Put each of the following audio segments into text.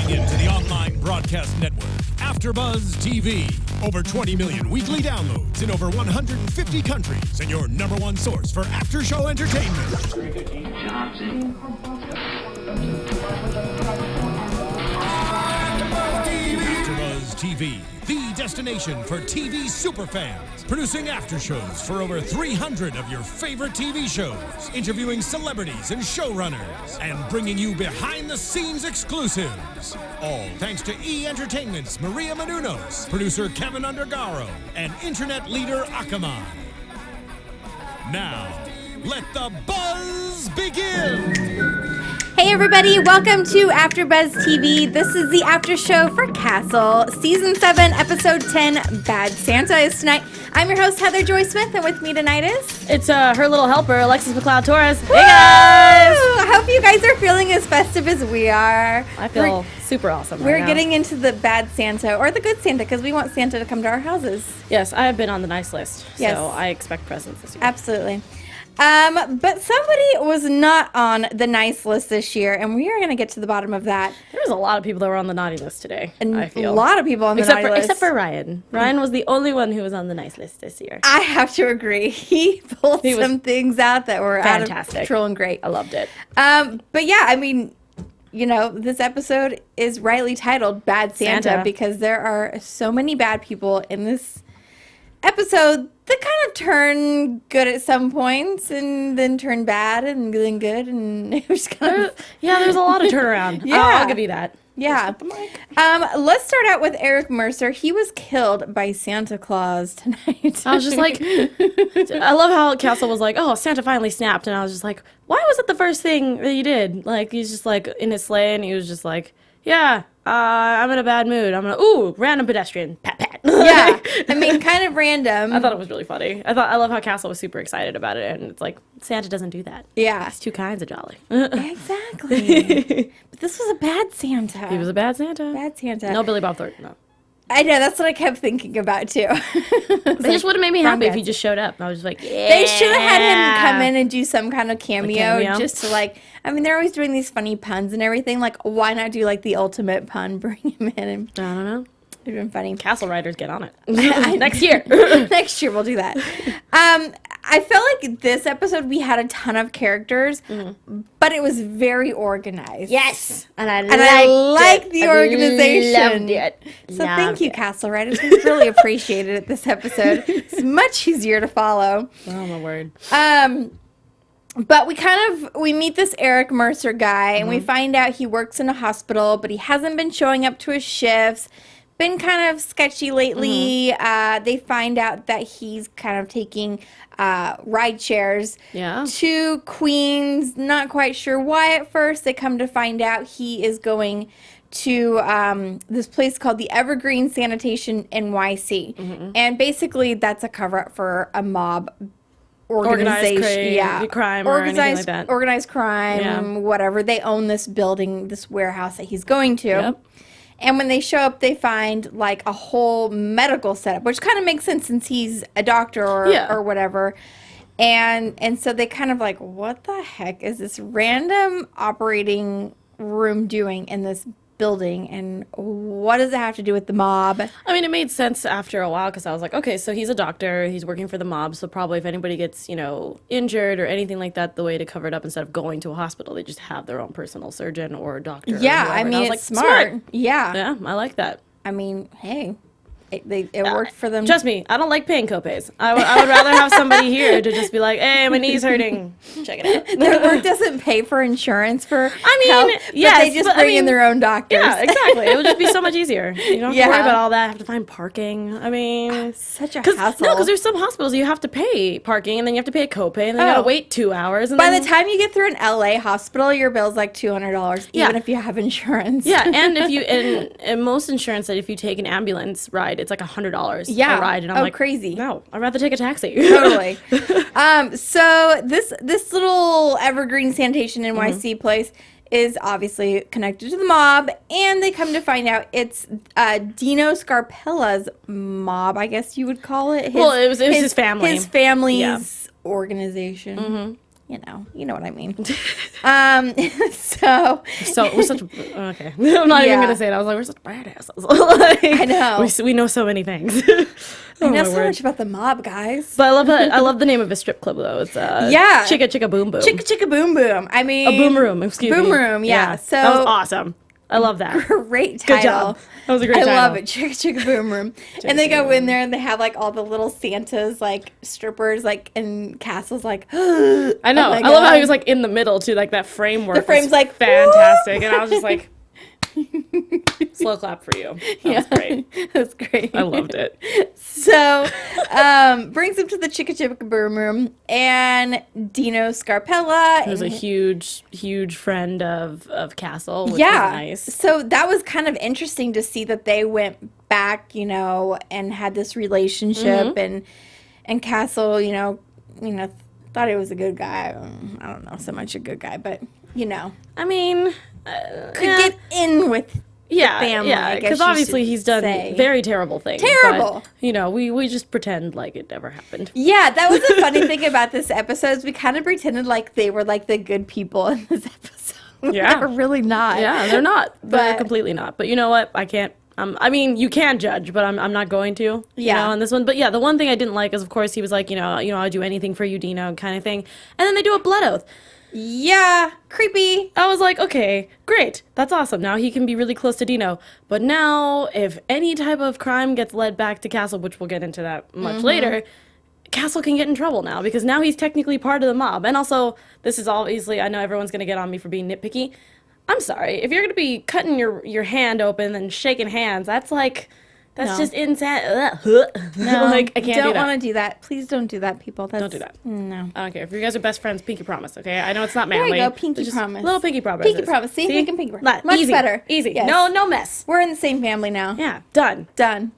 Tuning in to the online broadcast network, AFTERBUZZ TV. Over 20 million weekly downloads in over 150 countries, and your number one source for after-show entertainment. AFTERBUZZ TV, the destination for TV superfans. Producing after shows for over 300 of your favorite TV shows, interviewing celebrities and showrunners, and bringing you behind-the-scenes exclusives. All thanks to E! Entertainment's Maria Menounos, producer Kevin Undergaro, and internet leader Akamai. Now, let the buzz begin! Hey everybody, welcome to AfterBuzz TV. This is the after show for Castle. Season 7, Episode 10, Bad Santa is tonight. I'm your host, Heather Joy Smith, and with me tonight is... It's her little helper, Alexis McLeod-Torres. Hey guys! I hope you guys are feeling as festive as we are. I feel super awesome We're getting into the bad Santa, or the good Santa, because we want Santa to come to our houses. Yes, I have been on the nice list, yes. So I expect presents this year. Absolutely. But somebody was not on the nice list this year, and we are going to get to the bottom of that. There was a lot of people that were on the naughty list today, I feel. A lot of people on the naughty list. Except for Ryan. Ryan was the only one who was on the nice list this year. I have to agree. He pulled some things out that were fantastic. Out of control and great. I loved it. But yeah, I mean, you know, this episode is rightly titled Bad Santa because there are so many bad people in this episode that kind of turn good at some points and then turn bad and then good, and it was kind of... Yeah, there's a lot of turnaround. Yeah. I'll give you that. Yeah. Let's start out with Eric Mercer. He was killed by Santa Claus tonight. I was just like... I love how Castle was like, oh, Santa finally snapped. And I was just like, why was it the first thing that you did? Like, he's just like in his sleigh and he was just like, yeah, I'm in a bad mood. I'm gonna, random pedestrian, pat, pat. Yeah, I mean, kind of random. I thought it was really funny. I love how Castle was super excited about it, and it's like, Santa doesn't do that. Yeah. He's two kinds of jolly. Exactly. But this was a bad Santa. He was a bad Santa. Bad Santa. No Billy Bob Thornton, no. I know, that's what I kept thinking about, too. It just would have made me happy if he just showed up. I was just like, yeah. They should have had him come in and do some kind of cameo. Just to, like, I mean, they're always doing these funny puns and everything. Like, why not do, like, the ultimate pun? Bring him in. And I don't know. It would have been funny. Castle Riders, get on it. Next year. Next year, we'll do that. I felt like this episode we had a ton of characters, but it was very organized. Yes, and I liked the organization. I loved it. So thank you, Castle Riders. We really appreciated it this episode. It's much easier to follow. Oh my word. But we meet this Eric Mercer guy, and we find out he works in a hospital, but he hasn't been showing up to his shifts. Been kind of sketchy lately. They find out that he's kind of taking ride shares to Queens. Not quite sure why at first. They come to find out he is going to this place called the Evergreen Sanitation NYC. And basically that's a cover-up for a mob organization. Crime or anything like that. Organized crime, whatever. They own this building, this warehouse that he's going to. Yep. And when they show up, they find, like, a whole medical setup, which kind of makes sense since he's a doctor or whatever. And so they kind of like, what the heck is this random operating room doing in this building, and what does it have to do with the mob? I mean, it made sense after a while because I was like, okay, so he's a doctor, he's working for the mob, so probably if anybody gets, injured or anything like that, the way to cover it up instead of going to a hospital, they just have their own personal surgeon or doctor. Yeah, I mean, it's smart. Yeah. Yeah, I like that. I mean, hey, it worked for them. Trust me, I don't like paying copays. I would rather have somebody here to just be like, hey, my knee's hurting. Check it out. Their work doesn't pay for insurance for help, yes, but they just bring in their own doctors. Yeah, exactly. It would just be so much easier. You don't have to worry about all that. I have to find parking. I mean, such a hassle. No, because there's some hospitals you have to pay parking, and then you have to pay a copay, and then you got to wait 2 hours. And by the time you get through an LA hospital, your bill's like $200, even if you have insurance. Yeah, and if you and most insurance that if you take an ambulance ride, it's like $100 a ride, and I'm like, crazy. No, I'd rather take a taxi. Totally. So this little Evergreen Sanitation NYC place is obviously connected to the mob, and they come to find out it's Dino Scarpella's mob, I guess you would call it. It was his family. His family's organization. You know what I mean. So we're such okay. I'm not even gonna say it. I was like, we're such badasses. Like, I know. We know so many things. I know so much about the mob, guys. But I love that. I love the name of his strip club though. It's Chicka Chicka Boom Boom. Chicka Chicka Boom Boom. I mean, a boom room. Excuse me. Boom room. Yeah. So that was awesome. I love that. Great title. Good job. That was a great title. I love it. Chicka Chicka Boom Room. And they go in there and they have like all the little Santas, like strippers, like in castles, like. I know. I love how he was like in the middle too, like that framework. The frame's like fantastic, and I was just like. Slow clap for you. That was great. That's great. I loved it. So, brings him to the Chicka Chicka Boom Room, and Dino Scarpella. Who's a huge friend of Castle, which was nice. So that was kind of interesting to see that they went back, and had this relationship, and Castle, thought he was a good guy. I don't know so much a good guy, but I mean, could get in with the family. Yeah, because obviously he's done very terrible things. Terrible. But, we just pretend like it never happened. Yeah, that was the funny thing about this episode is we kind of pretended like they were like the good people in this episode. Yeah. They're really not. Yeah, they're not. They're completely not. But you know what? I can't. I mean, you can judge, but I'm not going to. On this one. But yeah, the one thing I didn't like is, of course, he was like, I'll do anything for you, Dino, kind of thing. And then they do a blood oath. Yeah, creepy. I was like, okay, great. That's awesome. Now he can be really close to Dino. But now, if any type of crime gets led back to Castle, which we'll get into that much later, Castle can get in trouble now because now he's technically part of the mob. And also, this is obviously, I know everyone's going to get on me for being nitpicky. I'm sorry. If you're going to be cutting your hand open and shaking hands, that's like... That's just insane. No, like, I can't do that. Don't want to do that. Please don't do that, people. Don't do that. No. I don't care. If you guys are best friends, pinky promise, okay? I know it's not manly. There you go, pinky promise. Little pinky promise. Pinky promise. See? We can pinky promise. Much easy. better. Easy. Yes. No mess. We're in the same family now. Yeah, done. God.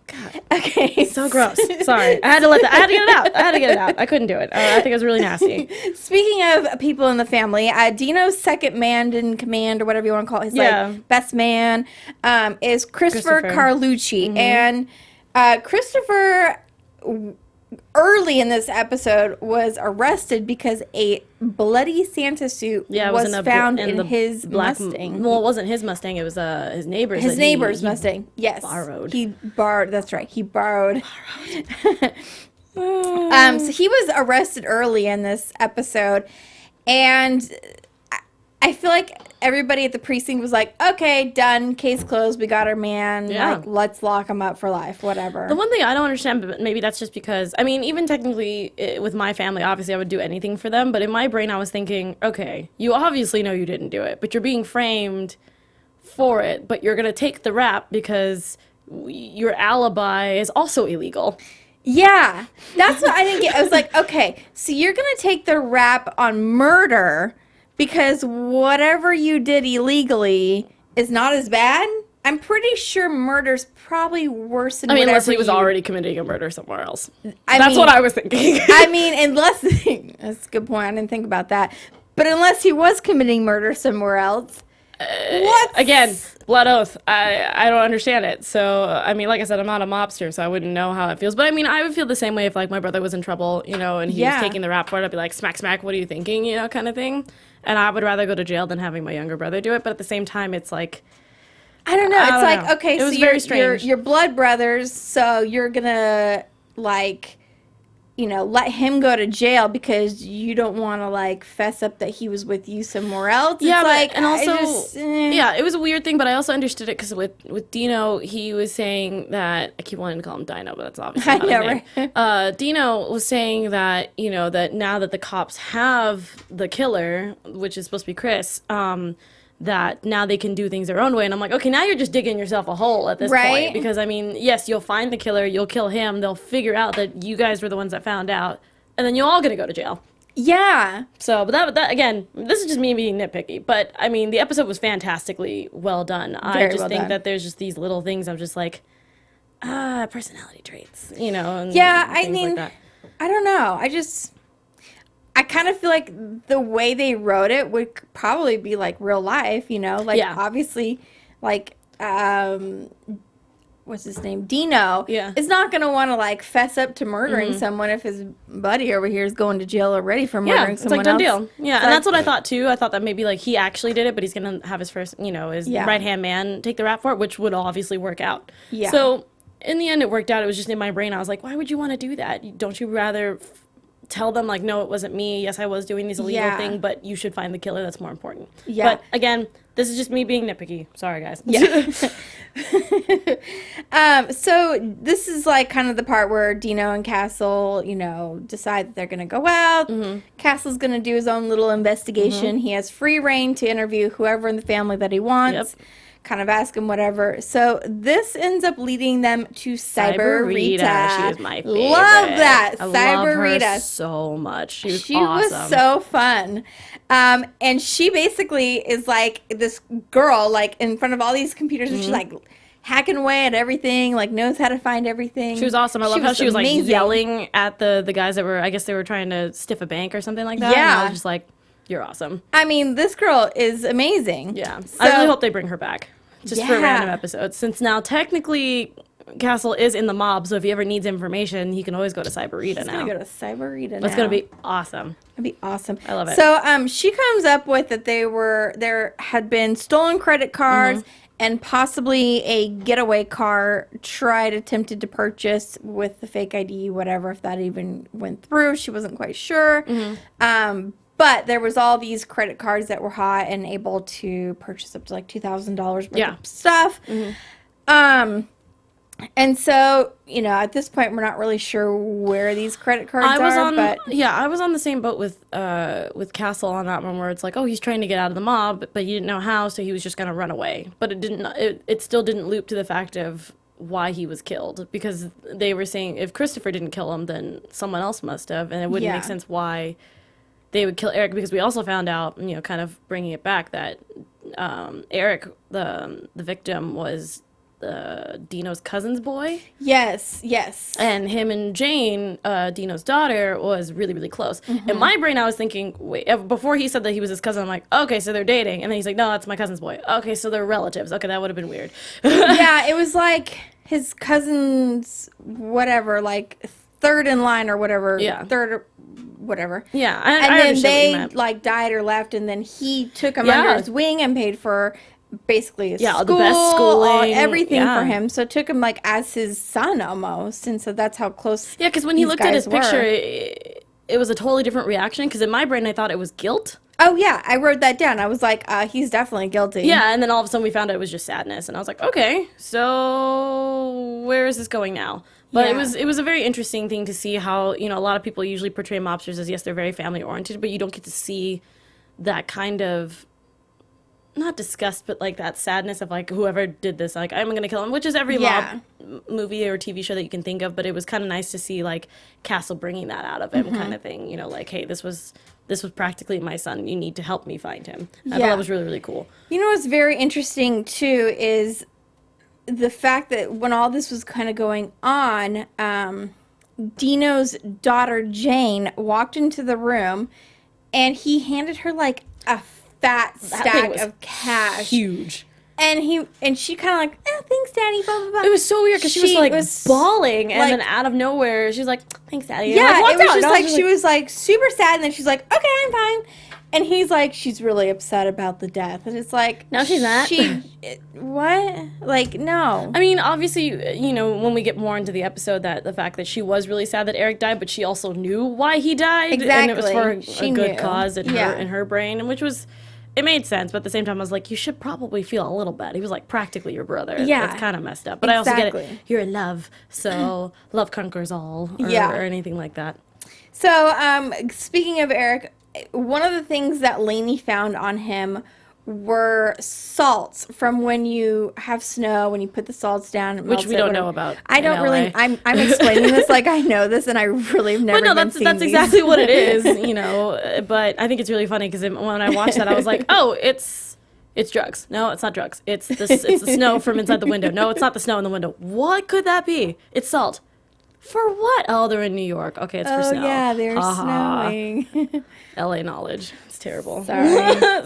Okay. So gross. Sorry. I had to get it out. I couldn't do it. I think it was really nasty. Speaking of people in the family, Dino's second man in command, or whatever you want to call it, his like best man, is Christopher Carlucci. And Christopher, early in this episode, was arrested because a bloody Santa suit was found in his Mustang. Well, it wasn't his Mustang. It was his neighbor's. His neighbor's Mustang. Yes. Borrowed. He borrowed. That's right. He borrowed. So he was arrested early in this episode, and I feel like everybody at the precinct was like, okay, done, case closed, we got our man, like, let's lock him up for life, whatever. The one thing I don't understand, but maybe that's just because, I mean, even technically with my family, obviously I would do anything for them, but in my brain I was thinking, okay, you obviously know you didn't do it, but you're being framed for it, but you're going to take the rap because your alibi is also illegal. Yeah, that's what I didn't get. I was like, okay, so you're going to take the rap on murder because whatever you did illegally is not as bad. I'm pretty sure murder's probably worse than unless he was already committing a murder somewhere else. That's what I was thinking. Unless... That's a good point. I didn't think about that. But unless he was committing murder somewhere else... what? Again, blood oath. I don't understand it. So, I mean, like I said, I'm not a mobster, so I wouldn't know how it feels. But, I mean, I would feel the same way if, like, my brother was in trouble, and he was taking the rap for it. I'd be like, smack, smack, what are you thinking, kind of thing. And I would rather go to jail than having my younger brother do it. But at the same time, it's like... I don't know. It's like, okay, it was so very strange. You're blood brothers, so you're going to, like... let him go to jail because you don't want to, like, fess up that he was with you somewhere else. Yeah, it's and also, yeah, it was a weird thing, but I also understood it because with Dino, he was saying that, I keep wanting to call him Dino, but that's obviously not his name. Right? Dino was saying that, that now that the cops have the killer, which is supposed to be Chris, that now they can do things their own way. And I'm like, okay, now you're just digging yourself a hole at this point. Because, I mean, yes, you'll find the killer, you'll kill him, they'll figure out that you guys were the ones that found out, and then you're all going to go to jail. Yeah. So, but that again, this is just me being nitpicky. But, I mean, the episode was fantastically well done. I just think that there's just these little things I'm just like, personality traits, and yeah, I things mean, like that. I don't know. I kind of feel like the way they wrote it would probably be like real life, like obviously like what's his name, Dino, is not going to want to, like, fess up to murdering someone if his buddy over here is going to jail already for murdering someone else. It's like done deal. Yeah, and that's what I thought, too. I thought that maybe, like, he actually did it, but he's going to have his first, you know, his right-hand man take the rap for it, which would obviously work out. Yeah. So, in the end, it worked out. It was just in my brain. I was like, why would you want to do that? Don't you rather tell them, like, no, it wasn't me. Yes, I was doing this illegal thing, but you should find the killer. That's more important. Yeah. But, again, this is just me being nitpicky. Sorry, guys. Yeah. So this is like kind of the part where Dino and Castle, you know, decide that they're going to go out. Castle's going to do his own little investigation. He has free reign to interview whoever in the family that he wants. Kind of ask him whatever. So this ends up leading them to Cyber Rita. She was my favorite. Love that. I Cyber love her Rita so much. She was She awesome. was so fun. And she basically is like this girl, like in front of all these computers, and she's like hacking away at everything, like knows how to find everything. She was awesome. I love how she was like yelling at the guys that were, I guess they were trying to stiff a bank or something like that. Yeah. And I was just like, you're awesome. I mean, this girl is amazing. Yeah. So, I really hope they bring her back. Just for random episodes. Since now, technically, Castle is in the mob, so if he ever needs information, he can always go to Cyber Rita now. He's going to go to Cyber Rita now. That's going to be awesome. It'd be awesome. I love it. So she comes up with that there had been stolen credit cards and possibly a getaway car attempted to purchase with the fake ID, whatever, if that even went through. She wasn't quite sure. But there was all these credit cards that were hot and able to purchase up to like $2,000 worth of stuff. And so, you know, at this point, we're not really sure where these credit cards are. But I was on the same boat with Castle on that one, where it's like, oh, he's trying to get out of the mob, but he didn't know how, so he was just going to run away. But it still didn't loop to the fact of why he was killed, because they were saying if Christopher didn't kill him, then someone else must have, and it wouldn't make sense why they would kill Eric, because we also found out, you know, kind of bringing it back, that Eric, the victim, was Dino's cousin's boy. Yes. And him and Jane, Dino's daughter, was really, really close. In my brain, I was thinking, wait, before he said that he was his cousin, I'm like, okay, so they're dating. And then he's like, no, that's my cousin's boy. Okay, so they're relatives. Okay, that would have been weird. Yeah, it was like his cousin's whatever, like third in line or whatever. Yeah. Third whatever. Yeah. And then they like died or left, and then he took him under his wing and paid for basically his school, the best schooling, everything for him. So took him like as his son almost, and so that's how close. Yeah, because when he looked at his picture, it was a totally different reaction. Because in my brain, I thought it was guilt. Oh yeah, I wrote that down. I was like, he's definitely guilty. Yeah, and then all of a sudden we found out it was just sadness, and I was like, okay, so where is this going now? But it was a very interesting thing to see how, you know, a lot of people usually portray mobsters as, yes, they're very family oriented, but you don't get to see that kind of, not disgust, but like that sadness of like, whoever did this, like, I'm gonna kill him, which is every mob movie or TV show that you can think of. But it was kind of nice to see like Castle bringing that out of him, kind of thing, you know, like, hey, this was practically my son, you need to help me find him. I thought that was really, really cool. You know what's very interesting too is the fact that when all this was kind of going on, Dino's daughter Jane walked into the room, and he handed her like a fat stack of cash. Huge. And she kind of like, oh, thanks, Daddy, blah, blah, blah. It was so weird because she was like bawling, and then out of nowhere, she was like, thanks, Daddy. Yeah, it was just like, she was like super sad, and then she's like, okay, I'm fine. And he's like, she's really upset about the death. And it's like, no, she's not. What? Like, no. I mean, obviously, you know, when we get more into the episode, that the fact that she was really sad that Eric died, but she also knew why he died. Exactly. And it was for a good cause in her brain, and which was, it made sense. But at the same time, I was like, you should probably feel a little bad. He was like practically your brother. Yeah. That's kind of messed up. But I also get it. You're in love, so love conquers all, or anything like that. So, speaking of Eric, one of the things that Lainey found on him were salts from when you have snow, when you put the salts down. Which we don't know about. I don't really. I'm explaining this like I know this, and I really have never. But no, that's exactly what it is, you know. But I think it's really funny because when I watched that, I was like, oh, it's drugs. No, it's not drugs. It's the snow from inside the window. No, it's not the snow in the window. What could that be? It's salt. For what? Oh, they're in New York. Okay, it's for snow. Oh, yeah, they're snowing. LA knowledge. It's terrible. Sorry.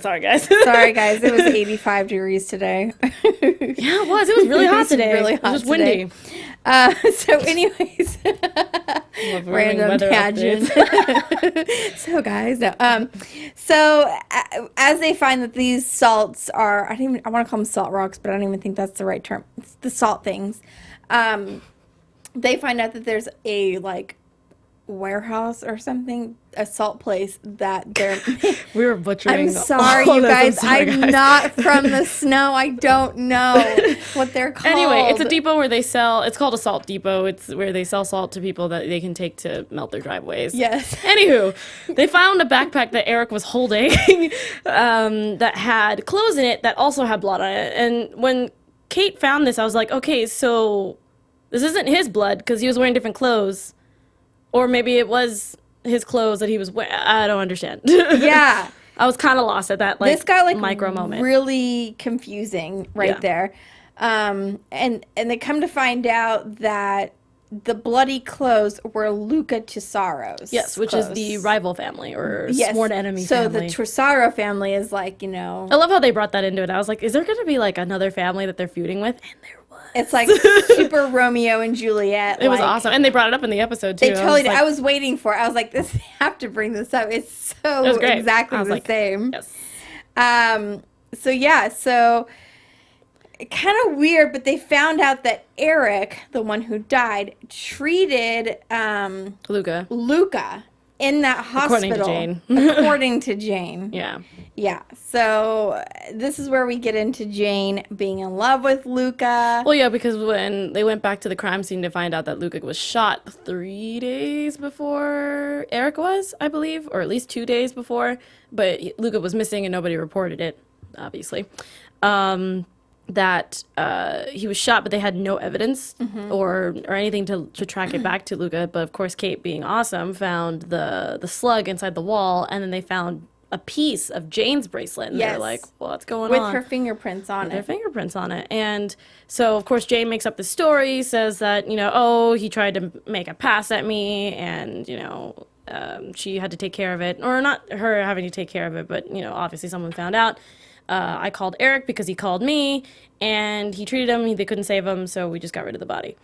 Sorry, guys. Sorry, guys. It was 85 degrees today. Yeah, it was. It was really hot today. Really hot. It was windy. So, anyways, random tangent. So, guys, no. So, as they find that these salts are, I want to call them salt rocks, but I don't even think that's the right term. It's the salt things. They find out that there's a warehouse or something, a salt place that they're. We were butchering. I'm sorry, you guys. I'm not from the snow. I don't know what they're called. Anyway, it's a depot where they sell. It's called a salt depot. It's where they sell salt to people that they can take to melt their driveways. Yes. Anywho, they found a backpack that Eric was holding that had clothes in it that also had blood on it. And when Kate found this, I was like, okay, so this isn't his blood because he was wearing different clothes. Or maybe it was his clothes that he was wearing. I don't understand. Yeah. I was kind of lost at that this got, micro moment. Really confusing there. And they come to find out that the bloody clothes were Luca Tesaro's. Yes, which is the rival family or sworn enemy so family. So the Tesaro family is I love how they brought that into it. I was like, is there going to be another family that they're feuding with? And there was. It's super Romeo and Juliet. It was awesome. And they brought it up in the episode, too. They totally did. I was waiting for it. I was like, they have to bring this up. It's so exactly the same. Yes. So kind of weird, but they found out that Eric, the one who died, treated Luca in that hospital. According to Jane. Yeah. Yeah. So this is where we get into Jane being in love with Luca. Well, yeah, because when they went back to the crime scene to find out that Luca was shot 3 days before Eric was, I believe, or at least 2 days before, but Luca was missing and nobody reported it, obviously. That he was shot, but they had no evidence or anything to track it back to Luca. But of course, Kate, being awesome, found the slug inside the wall, and then they found a piece of Jane's bracelet, and they're like, "What's going on?" With her fingerprints on it. Her fingerprints on it, and so of course Jane makes up the story, says that he tried to make a pass at me, and she had to take care of it, or not her having to take care of it, but obviously someone found out. I called Eric because he called me, and he treated him. They couldn't save him, so we just got rid of the body.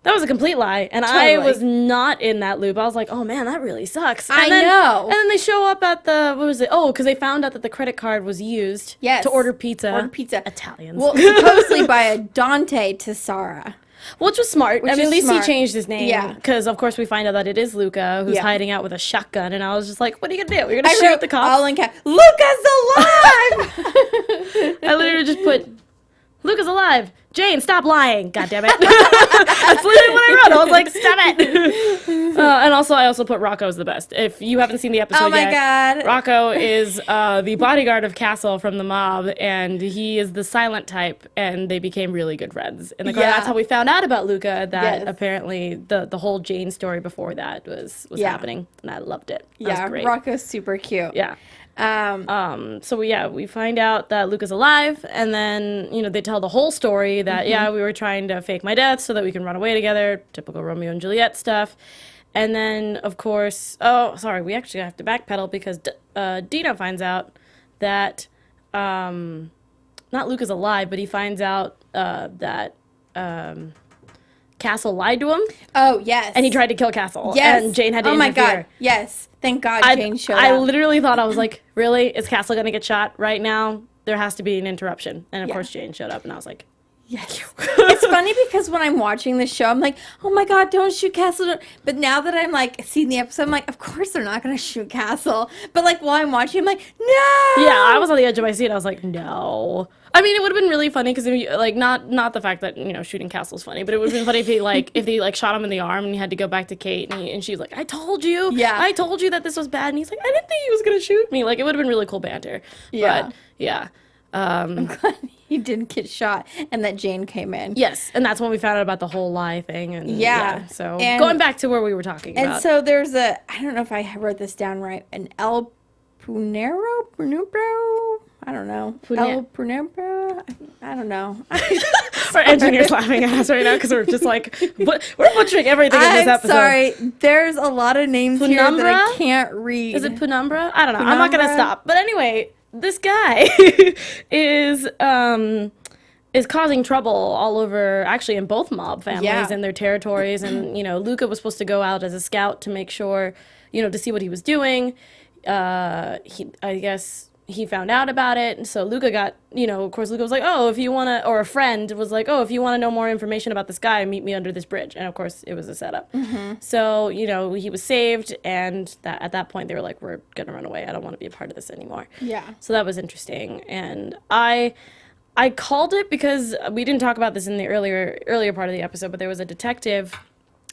That was a complete lie, and totally. I was not in that loop. I was like, oh, man, that really sucks. I know. And then they show up at what was it? Oh, because they found out that the credit card was used to order pizza. Italians. Well, supposedly by a Dante Tesara. Which was smart. At least he changed his name. Yeah. Because, of course, we find out that it is Luca who's hiding out with a shotgun. And I was just like, what are you going to do? You're going to shoot the cops? All in caps. Luca's alive! I literally just put, Luca's alive. Jane, stop lying. God damn it. That's literally what I wrote. I was like, stop it. And I also put Rocco's the best. If you haven't seen the episode yet. God. Rocco is the bodyguard of Castle from the mob, and he is the silent type, and they became really good friends. And that's how we found out about Luca, that apparently the whole Jane story before that was happening, and I loved it. That was great. Rocco's super cute. Yeah. So we find out that Luca's alive, and then, they tell the whole story that, we were trying to fake my death so that we can run away together, typical Romeo and Juliet stuff. And then, of course, we actually have to backpedal because Dina finds out that, not Luca's alive, but he finds out that Castle lied to him. Oh, yes. And he tried to kill Castle. Yes. And Jane had to interfere. Oh, my God. Yes. Thank God Jane showed up. I literally thought, I was like, really? Is Castle going to get shot right now? There has to be an interruption. And, of course, Jane showed up, and I was like, yes. It's funny because when I'm watching the show, I'm like, oh, my God, don't shoot Castle. But now that I'm, seeing the episode, I'm like, of course they're not going to shoot Castle. But, while I'm watching, I'm like, no! Yeah, I was on the edge of my seat. I was like, no. I mean, it would have been really funny because, not the fact that, shooting Castle's funny, but it would have been funny if they shot him in the arm and he had to go back to Kate and she was like, I told you. Yeah. I told you that this was bad. And he's like, I didn't think he was going to shoot me. It would have been really cool banter. Yeah. But, yeah. I'm glad he didn't get shot and that Jane came in. Yes, and that's when we found out about the whole lie thing. And so and going back to where we were talking about. And so there's I don't know if I wrote this down right, an El Punero? I don't know. Puna- El Punebra? I don't know. Our engineer's laughing at us right now because we're just like, we're butchering everything in this episode. I'm sorry. There's a lot of names here that I Penumbra? can't read. Is it Penumbra? I don't know. I'm not going to stop. But anyway, this guy is causing trouble all over, actually in both mob families and their territories. And, you know, Luca was supposed to go out as a scout to make sure, you know, to see what he was doing. I guess he found out about it. And so Luca got, you know, of course, Luca was like, oh, if you want to, or a friend was like, oh, if you want to know more information about this guy, meet me under this bridge. And of course, it was a setup. So, you know, he was saved. And at that point, they were like, we're going to run away. I don't want to be a part of this anymore. Yeah. So that was interesting. And I called it because we didn't talk about this in the earlier part of the episode, but there was a detective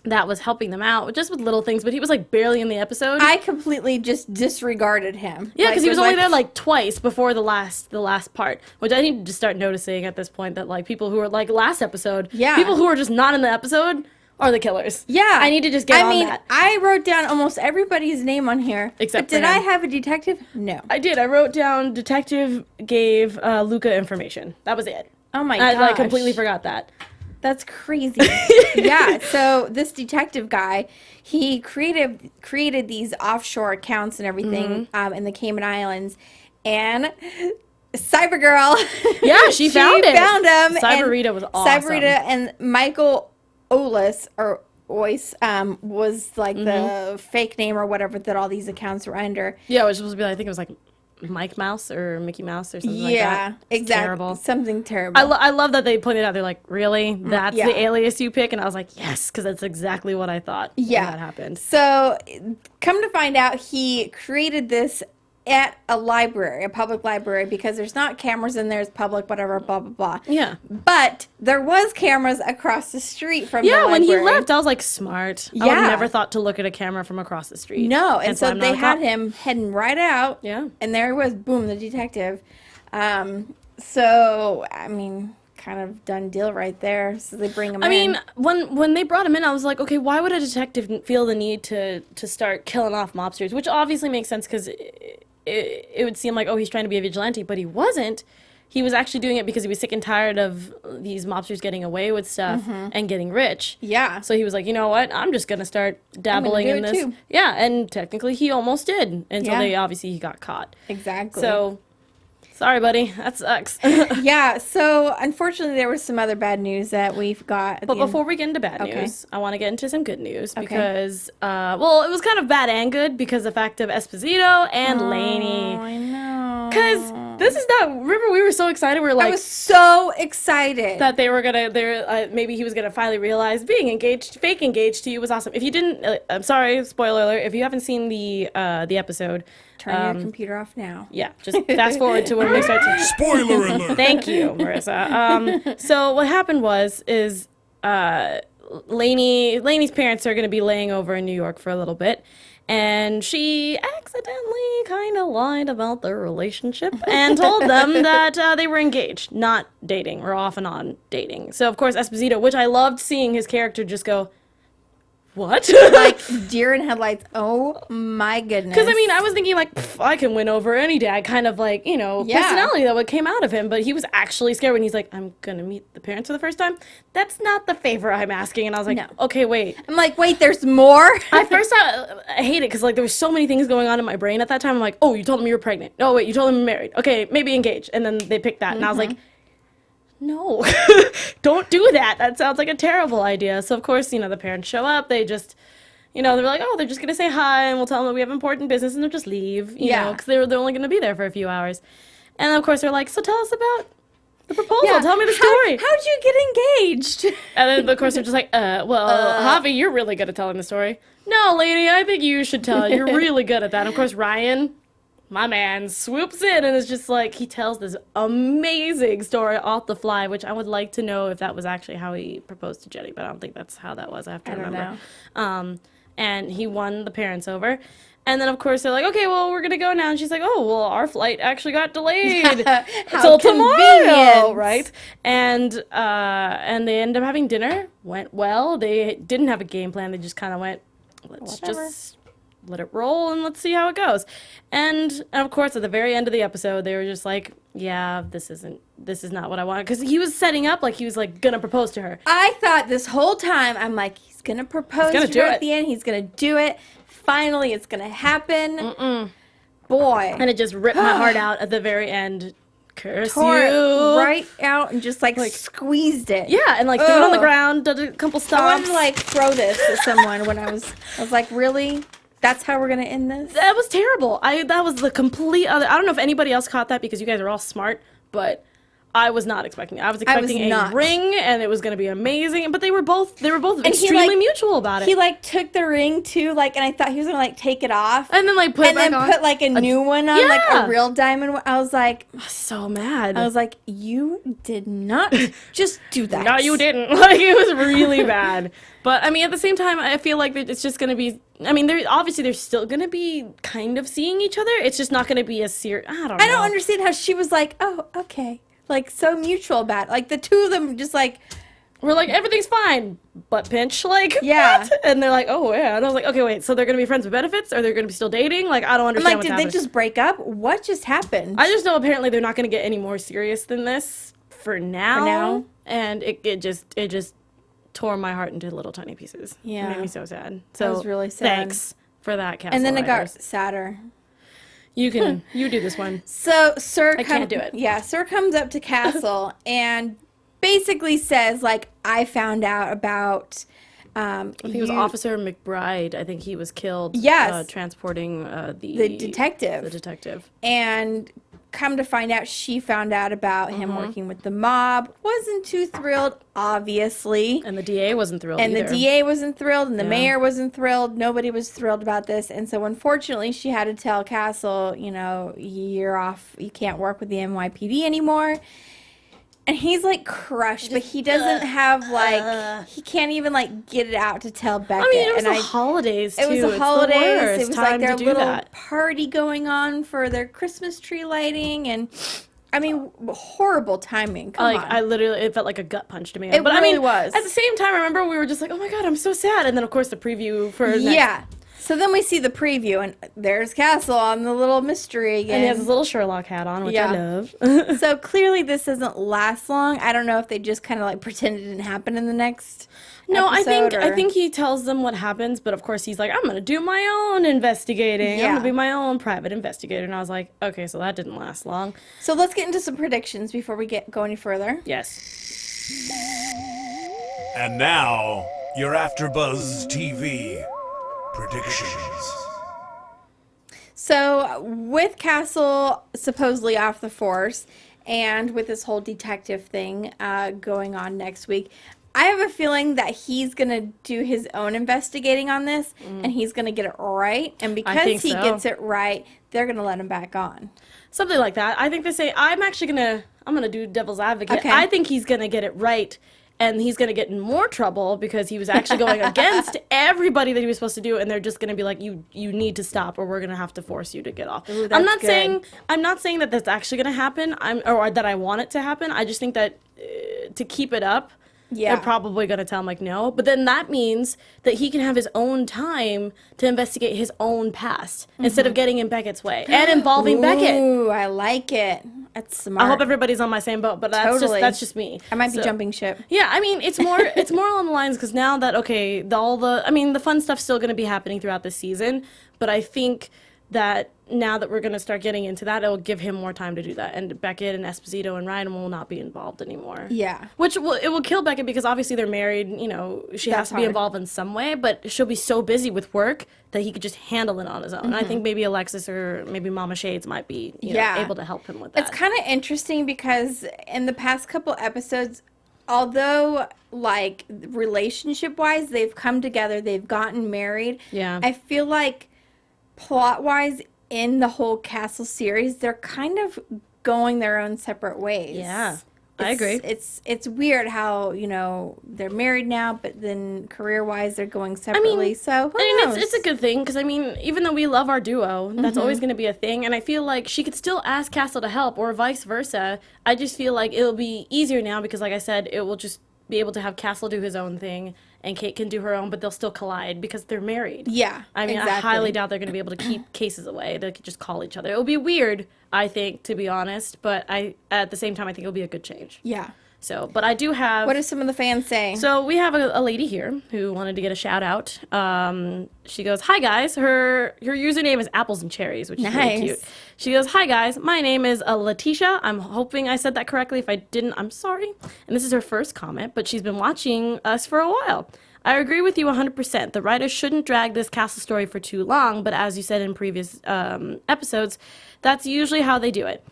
that was helping them out just with little things, but he was like barely in the episode. I completely just disregarded him. Yeah, because he was only there like twice before the last part, which I need to just start noticing at this point that like people who were like last episode, people who are just not in the episode are the killers. Yeah. I need to just get on that. I wrote down almost everybody's name on here. Except but for did I him. have a detective? No. I did. I wrote down detective gave Luca information. That was it. Oh my gosh. I like completely forgot that. That's crazy. Yeah, so this detective guy, he created these offshore accounts and everything in the Cayman Islands, and Cybergirl. Yeah, she found him. Cyberita was awesome. Cyberita and Michael Olis was like the fake name or whatever that all these accounts were under. Yeah, it was supposed to be. I think it was like Mike Mouse or Mickey Mouse or something like that. Yeah, exactly. Terrible. Something terrible. I love that they pointed out. They're like, really? That's Yeah. the alias you pick? And I was like, yes, because that's exactly what I thought when that happened. So, come to find out, he created this at a library, a public library, because there's not cameras in there, it's public, whatever, blah, blah, blah. Yeah. But there was cameras across the street from the library. Yeah, when he left, I was like, smart. I would have never thought to look at a camera from across the street. No, and so I'm not they a had cop. him heading right out. Yeah. And there he was, boom, the detective. So, I mean, kind of done deal right there. So they bring him in. I mean, when they brought him in, I was like, okay, why would a detective feel the need to start killing off mobsters? Which obviously makes sense because it would seem like, oh, he's trying to be a vigilante, but he wasn't. He was actually doing it because he was sick and tired of these mobsters getting away with stuff and getting rich. Yeah. So he was like, you know what? I'm just going to start dabbling in this. Too. Yeah, and technically he almost did until he got caught. Exactly. So, sorry, buddy. That sucks. Yeah, so unfortunately there was some other bad news that we've got. But before we get into bad news, I want to get into some good news because, well, it was kind of bad and good because the fact of Esposito and Lainey. I know. Because this is not, remember we were so excited, we were like. I was so excited. That they were going to, maybe he was going to finally realize being engaged, fake engaged to you was awesome. If you didn't, I'm sorry, spoiler alert, if you haven't seen the episode. Turn your computer off now. Yeah, just fast forward to when we start to. Spoiler alert! Thank you, Marissa. So what happened is Lainey's parents are going to be laying over in New York for a little bit, and she accidentally kind of lied about their relationship and told them that they were engaged, not dating, or off and on dating. So of course Esposito, which I loved seeing his character just go, what? Like deer in headlights. Oh my goodness. Because, I mean, I was thinking, like, I can win over any dad kind of, like, you know, personality that came out of him. But he was actually scared when he's like, I'm going to meet the parents for the first time. That's not the favor I'm asking. And I was like, okay, wait. I'm like, wait, there's more? At first, I hate it because, like, there were so many things going on in my brain at that time. I'm like, oh, you told him you were pregnant. Oh, wait, you told him you're married. Okay, maybe engaged. And then they picked that. And I was like, no, don't do that. That sounds like a terrible idea. So, of course, you know, the parents show up. They just, you know, they're like, oh, they're just going to say hi, and we'll tell them that we have important business, and they'll just leave, you know, because they're only going to be there for a few hours. And, of course, they're like, so tell us about the proposal. Yeah. Tell me the story. How'd you get engaged? And then, of course, they're just like, Javi, you're really good at telling the story. No, lady, I think you should tell it. You're really good at that. And, of course, Ryan, my man, swoops in and is just like, he tells this amazing story off the fly, which I would like to know if that was actually how he proposed to Jenny, but I don't think that's how that was. I have to remember. And he won the parents over. And then, of course, they're like, okay, well, we're going to go now. And she's like, oh, well, our flight actually got delayed until tomorrow, right? And they end up having dinner. Went well. They didn't have a game plan. They just kind of went, let's just let it roll and let's see how it goes. And of course, at the very end of the episode, they were just like, yeah, this is not what I wanted. Because he was setting up like he was like gonna propose to her. I thought this whole time, I'm like, he's gonna propose to her at the end. He's gonna do it. Finally, it's gonna happen. Boy. And it just ripped my heart out at the very end. Curse Tore you. it right out and just like squeezed it. Yeah, and like threw it on the ground, did a couple stomps. I wanted to like throw this at someone when I was like, really? That's how we're gonna end this? That was terrible. That was the complete other. I don't know if anybody else caught that because you guys are all smart, but I was not expecting it. I was expecting a ring, and it was going to be amazing. But they were both extremely mutual about it. He like took the ring too, like, and I thought he was gonna like take it off, and then like put it back on. put like a new one on, like a real diamond one. I was like, so mad. I was like, you did not just do that. No, you didn't. Like, it was really bad. But I mean, at the same time, I feel like it's just gonna be. I mean, they're still gonna be kind of seeing each other. It's just not gonna be as serious. I don't know. I don't understand how she was like, oh, okay. Like, so mutual about it. Like, the two of them just, like... We're like, everything's fine. Butt pinch. Like, yeah. What? And they're like, oh, yeah. And I was like, okay, wait. So they're going to be friends with benefits? Or they're going to be still dating? Like, I don't understand what's happening. Did they just break up? What just happened? I just know apparently they're not going to get any more serious than this for now. And it just tore my heart into little tiny pieces. Yeah. It made me so sad. So that was really sad. Thanks for that, Castle And then it got writers. sadder. You do this one. So I can't do it. Yeah, Sir comes up to Castle and basically says, like, I found out about... I think it was Officer McBride. I think he was killed. Yes. Transporting the detective. The detective. And come to find out, she found out about him working with the mob. Wasn't too thrilled, obviously. And the DA wasn't thrilled either. And the DA wasn't thrilled, and the mayor wasn't thrilled. Nobody was thrilled about this. And so, unfortunately, she had to tell Castle, you know, you're off. You can't work with the NYPD anymore. And he's, like, crushed, but he doesn't have, like, he can't even, like, get it out to tell Beckett. I mean, it was the holidays, too. It was the holidays. It was, like, their little party going on for their Christmas tree lighting, and, I mean, horrible timing. Come on. I literally, it felt like a gut punch to me. It but really I mean, was. At the same time, I remember we were just like, oh my God, I'm so sad. And then, of course, the preview for next. So then we see the preview, and there's Castle on the little mystery again. And he has his little Sherlock hat on, which I love. So clearly this doesn't last long. I don't know if they just kind of like pretend it didn't happen in the next episode. I think he tells them what happens, but of course he's like, I'm going to do my own investigating. I'm going to be my own private investigator. And I was like, okay, so that didn't last long. So let's get into some predictions before we go any further. Yes. And now, your AFTERBUZZ TV predictions. So, with Castle supposedly off the force, and with this whole detective thing going on next week, I have a feeling that he's going to do his own investigating on this, and he's going to get it right. And because he gets it right, they're going to let him back on. Something like that. I think they say, I'm going to do devil's advocate. Okay. I think he's going to get it right. And he's going to get in more trouble because he was actually going against everybody that he was supposed to do, and they're just going to be like, you need to stop, or we're going to have to force you to get off. Ooh, I'm not saying that that's actually going to happen, or that I want it to happen. I just think that to keep it up, they're probably going to tell him, like, no. But then that means that he can have his own time to investigate his own past instead of getting in Beckett's way and involving Beckett. Ooh, I like it. That's smart. I hope everybody's on my same boat, but that's just me. I might be jumping ship. Yeah, I mean, it's more along the lines because now that the fun stuff's still going to be happening throughout the season, but I think that now that we're going to start getting into that, it'll give him more time to do that, and Beckett and Esposito and Ryan will not be involved anymore. Yeah, it will kill Beckett because obviously they're married. You know, she has to be involved in some way, but she'll be so busy with work that he could just handle it on his own. And I think maybe Alexis or maybe Mama Shades might be able to help him with that. It's kind of interesting because in the past couple episodes, although like relationship wise they've come together, they've gotten married. Yeah, I feel like plot wise in the whole Castle series, they're kind of going their own separate ways. Yeah, I agree. It's weird how, you know, they're married now, but then career-wise they're going separately. It's a good thing because, I mean, even though we love our duo, that's always going to be a thing. And I feel like she could still ask Castle to help or vice versa. I just feel like it'll be easier now because, like I said, it will just be able to have Castle do his own thing and Kate can do her own, but they'll still collide because they're married. Yeah, I mean, exactly. I highly doubt they're going to be able to keep cases away. They could just call each other. It would be weird, I think, to be honest, but at the same time, I think it'll be a good change. Yeah. So, but I do have... What do some of the fans say? So we have a lady here who wanted to get a shout out. She goes, "Hi guys." Her username is Apples and Cherries, which is really cute. She goes, "Hi guys, my name is Letitia. I'm hoping I said that correctly. If I didn't, I'm sorry." And this is her first comment, but she's been watching us for a while. "I agree with you 100%. The writers shouldn't drag this castle story for too long, but as you said in previous episodes, that's usually how they do it.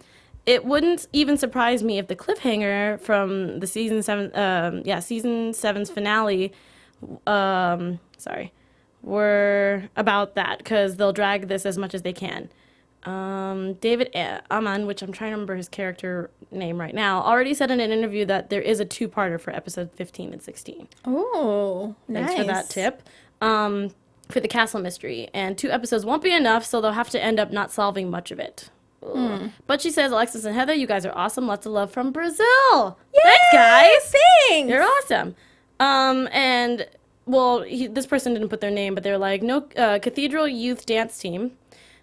It wouldn't even surprise me if the cliffhanger from the season 7's finale, were about that, because they'll drag this as much as they can." David Aman, which I'm trying to remember his character name right now, already said in an interview that there is a 2-parter for episode 15 and 16. Oh, Thanks for that tip. For the castle mystery. And 2 episodes won't be enough, so they'll have to end up not solving much of it. But she says, "Alexis and Heather, you guys are awesome. Lots of love from Brazil." Yay, thanks, guys. Thanks. You're awesome. And, well, this person didn't put their name, but they're like, "No, Cathedral Youth Dance Team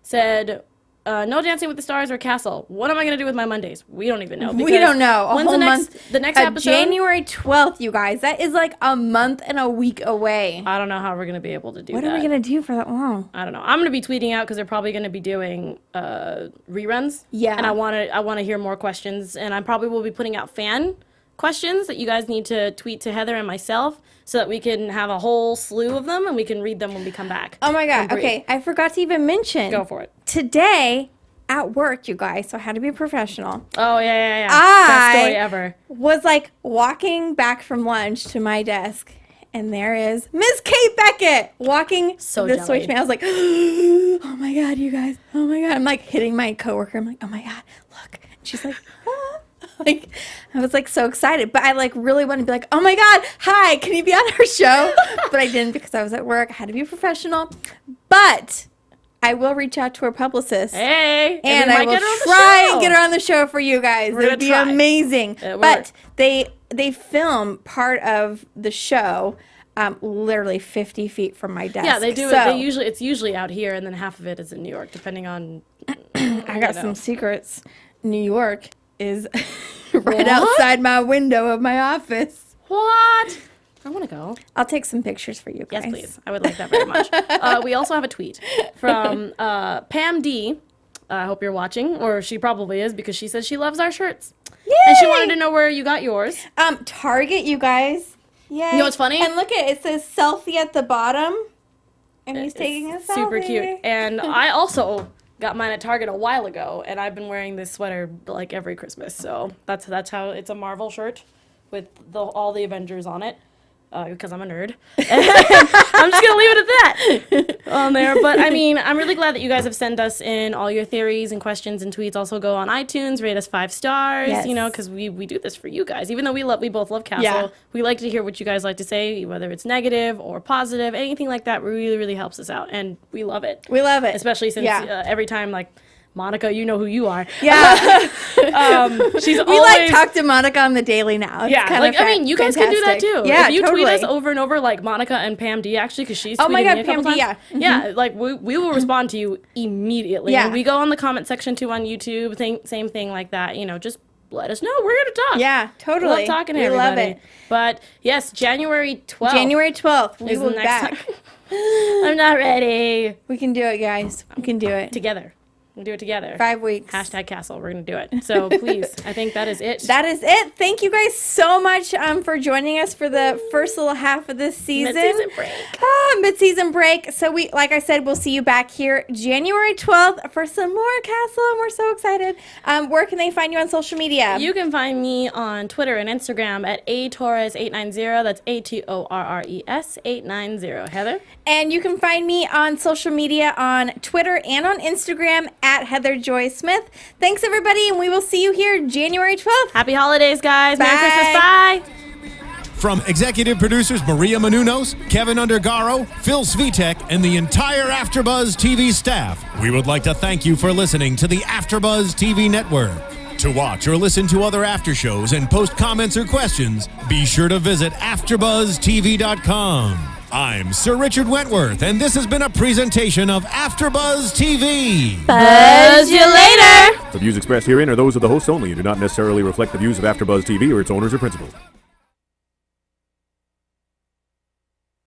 said, no Dancing with the Stars or Castle. What am I going to do with my Mondays?" We don't even know. We don't know. When's the next episode? January 12th, you guys. That is like a month and a week away. I don't know how we're going to be able to do that. What are we going to do for that long? I don't know. I'm going to be tweeting out because they're probably going to be doing reruns. Yeah. And I want to hear more questions. And I probably will be putting out fan questions that you guys need to tweet to Heather and myself so that we can have a whole slew of them and we can read them when we come back. Oh my God. Okay. I forgot to even mention. Go for it. Today at work, you guys, so I had to be professional. Oh, yeah. Best story ever. Was like walking back from lunch to my desk, and there is Miss Kate Beckett walking this way to me. I was like, "Oh my God, you guys. Oh my God." I'm like hitting my coworker. I'm like, "Oh my God, look." And she's like, "Ah." Like, I was like so excited, but I like really wanted to be like, "Oh my God, hi, can you be on our show?" But I didn't because I was at work. I had to be professional. But I will reach out to her publicist. Hey, and I will try and get her on the show for you guys. It would be amazing. But they film part of the show literally 50 feet from my desk. Yeah, they do it. It's usually out here, and then half of it is in New York, depending on. I got some secrets. New York is right outside my window of my office. What? I want to go. I'll take some pictures for you guys. Yes, please. I would like that very much. We also have a tweet from Pam D. I hope you're watching, or she probably is, because she says she loves our shirts. Yay! And she wanted to know where you got yours. Target, you guys. Yay. You know what's funny? And look it says selfie at the bottom. And he's taking a selfie. Super cute. And I also got mine at Target a while ago, and I've been wearing this sweater like every Christmas. So that's how it's a Marvel shirt with all the Avengers on it. Because I'm a nerd. I'm just going to leave it at that on there. But, I mean, I'm really glad that you guys have sent us in all your theories and questions and tweets. Also go on iTunes, rate us 5 stars, yes. You know, because we do this for you guys. Even though we both love Castle, we like to hear what you guys like to say, whether it's negative or positive. Anything like that really, really helps us out. And we love it. We love it. Especially since every time, like, Monica, you know who you are. Yeah. She's we like talk to Monica on the daily now. It's kind of I mean, you guys can do that too. Yeah, if you totally. tweet us over and over, like Monica and Pam D, actually, because she's tweeted my God, me a couple Pam D, times. yeah. Yeah, like we will respond to you immediately. Yeah. And we go on the comment section too on YouTube. Same thing like that. You know, just let us know. We're here to talk. Yeah, totally. We love talking to everybody. Love it. But yes, January 12th. January 12th. We will be back. I'm not ready. We can do it, guys. We can do it. Together. We'll do it together. 5 weeks. #Castle. We're going to do it. So please, I think that is it. That is it. Thank you guys so much for joining us for the first little half of this season. Mid-season break. Mid-season break. So like I said, we'll see you back here January 12th for some more Castle. And we're so excited. Where can they find you on social media? You can find me on Twitter and Instagram at ATorres890. That's ATORRES 890. Heather? And you can find me on social media on Twitter and on Instagram at Heather Joy Smith. Thanks, everybody, and we will see you here January 12th. Happy holidays, guys. Bye. Merry Christmas. Bye. From executive producers Maria Menounos, Kevin Undergaro, Phil Svitek, and the entire AfterBuzz TV staff, we would like to thank you for listening to the AfterBuzz TV network. To watch or listen to other after shows and post comments or questions, be sure to visit AFTERBUZZTV.com. I'm Sir Richard Wentworth, and this has been a presentation of AFTERBUZZ TV. Buzz you later! The views expressed herein are those of the hosts only and do not necessarily reflect the views of AfterBuzz TV or its owners or principals.